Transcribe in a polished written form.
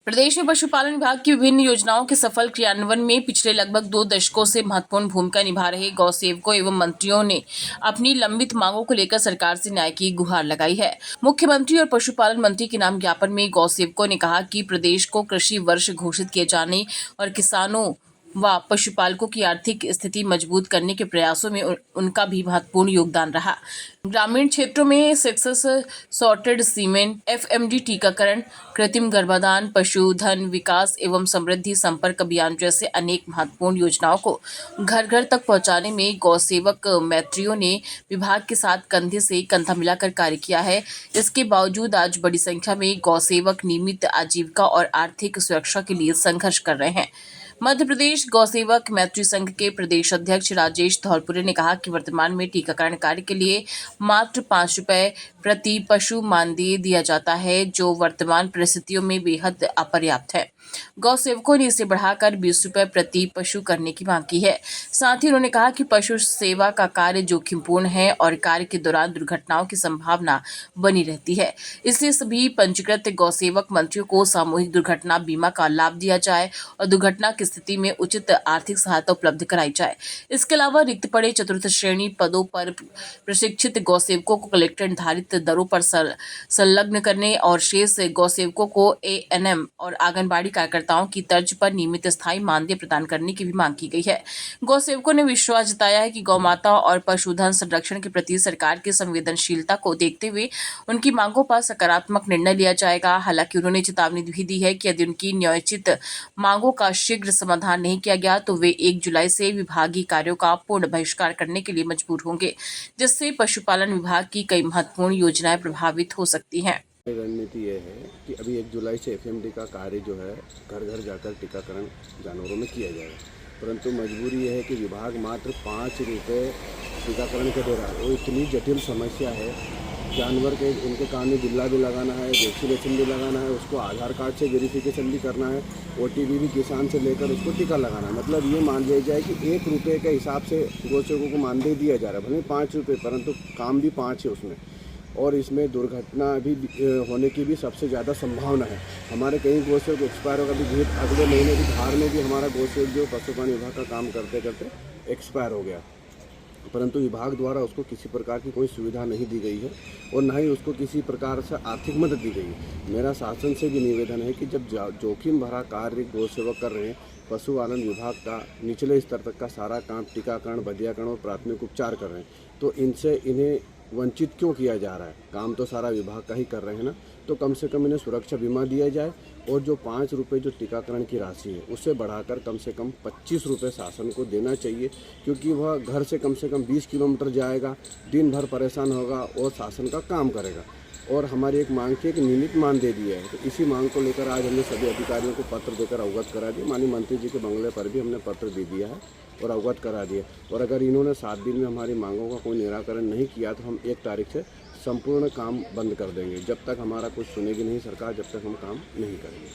प्रदेश में पशुपालन विभाग की विभिन्न योजनाओं के सफल क्रियान्वयन में पिछले लगभग 2 दशकों से महत्वपूर्ण भूमिका निभा रहे गौ सेवकों एवं मंत्रियों ने अपनी लंबित मांगों को लेकर सरकार से न्याय की गुहार लगाई है। मुख्यमंत्री और पशुपालन मंत्री के नाम ज्ञापन में गौ सेवकों ने कहा कि प्रदेश को कृषि वर्ष घोषित किए जाने और किसानों व पशुपालकों की आर्थिक स्थिति मजबूत करने के प्रयासों में उनका भी महत्वपूर्ण योगदान रहा। ग्रामीण क्षेत्रों में सक्सेस सॉर्टेड सीमेन, एफएमडी टीकाकरण, कृत्रिम गर्भाधान, पशुधन विकास एवं समृद्धि संपर्क अभियान जैसे अनेक महत्वपूर्ण योजनाओं को घर घर तक पहुंचाने में गौ सेवक मैत्रियों ने विभाग के साथ कंधे से कंधा मिलाकर कार्य किया है। इसके बावजूद आज बड़ी संख्या में गौ सेवक नियमित आजीविका और आर्थिक सुरक्षा के लिए संघर्ष कर रहे हैं। मध्य प्रदेश गौ सेवक मैत्री संघ के प्रदेश अध्यक्ष राजेश धौलपुरे ने कहा कि वर्तमान में टीकाकरण कार्य के लिए मात्र 5 रुपए प्रति पशु मानदेय दिया जाता है, जो वर्तमान परिस्थितियों में बेहद अपर्याप्त है। गौ सेवकों ने इसे बढ़ाकर 20 रुपए प्रति पशु करने की मांग की है। साथ ही उन्होंने कहा कि पशु सेवा का कार्य जोखिमपूर्ण है और कार्य के दौरान दुर्घटनाओं की संभावना बनी रहती है, इसलिए सभी पंजीकृत गौ सेवक मंत्रियों को सामूहिक दुर्घटना बीमा का लाभ दिया जाए और दुर्घटना की स्थिति में उचित आर्थिक सहायता उपलब्ध कराई जाए। इसके अलावा रिक्त पड़े चतुर्थ श्रेणी पदों पर प्रशिक्षित गौ सेवकों को कलेक्टर निर्धारित दरों पर संलग्न करने और शेष गौ सेवकों को एएनएम और आंगनबाड़ी कार्यकर्ताओं की तर्ज पर नियमित स्थायी मानदेय प्रदान करने की भी मांग की गई है। गौ सेवकों ने विश्वास जताया है कि गौ माता और पशुधन संरक्षण के प्रति सरकार की संवेदनशीलता को देखते हुए उनकी मांगों पर सकारात्मक निर्णय लिया जाएगा। हालांकि उन्होंने चेतावनी भी दी है कि यदि उनकी न्यायोचित मांगों का शीघ्र समाधान नहीं किया गया तो वे 1 जुलाई से विभागीय कार्यों का पूर्ण बहिष्कार करने के लिए मजबूर होंगे, जिससे पशुपालन विभाग की कई महत्वपूर्ण योजनाएं प्रभावित हो सकती हैं। रणनीति ये है कि अभी 1 जुलाई से एफएमडी का कार्य जो है घर घर जाकर टीकाकरण जानवरों में किया जाएगा, परंतु मजबूरी ये है कि विभाग मात्र 5 रुपये टीकाकरण के दे रहा है। वो इतनी जटिल समस्या है, जानवर के उनके कान में बिल्ला भी लगाना है, वैक्सीनेशन भी लगाना है, उसको आधार कार्ड से वेरिफिकेशन भी करना है, ओटीपी भी किसान से लेकर उसको टीका लगाना है। मतलब ये मान लिया जाए कि 1 रुपये के हिसाब से गौसेवकों को मानदेय दिया जा रहा है, भले 5 रुपये, परंतु काम भी 5 है उसमें, और इसमें दुर्घटना भी होने की भी सबसे ज़्यादा संभावना है। हमारे कई गौसेवक एक्सपायर होगा, अभी अगले महीने की धार में भी हमारा गौसेवक जो पशुपालन विभाग का काम करते करते एक्सपायर हो गया, परंतु विभाग द्वारा उसको किसी प्रकार की कोई सुविधा नहीं दी गई है और न ही उसको किसी प्रकार से आर्थिक मदद दी गई है। मेरा शासन से भी निवेदन है कि जब जोखिम भरा कार्य गौसेवक कर रहे हैं, पशुपालन विभाग का निचले स्तर तक का सारा काम टीकाकरण, बधियाकरण और प्राथमिक उपचार कर रहे हैं, तो इन्हें वंचित क्यों किया जा रहा है? काम तो सारा विभाग का ही कर रहे हैं ना, तो कम से कम इन्हें सुरक्षा बीमा दिया जाए और जो 5 रुपये जो टीकाकरण की राशि है उससे बढ़ाकर कम से कम 25 रुपये शासन को देना चाहिए, क्योंकि वह घर से कम 20 किलोमीटर जाएगा, दिन भर परेशान होगा और शासन का काम करेगा। और हमारी एक मांग थी कि नियमित मानदेय दिया है, तो इसी मांग को लेकर आज हमने सभी अधिकारियों को पत्र देकर अवगत करा दिया। माननीय मंत्री जी के बंगले पर भी हमने पत्र दे दिया है और अवगत करा दिया, और अगर इन्होंने 7 दिन में हमारी मांगों का कोई निराकरण नहीं किया तो हम 1 तारीख से संपूर्ण काम बंद कर देंगे। जब तक हमारा कुछ सुनेगी नहीं सरकार, जब तक हम काम नहीं करेंगे।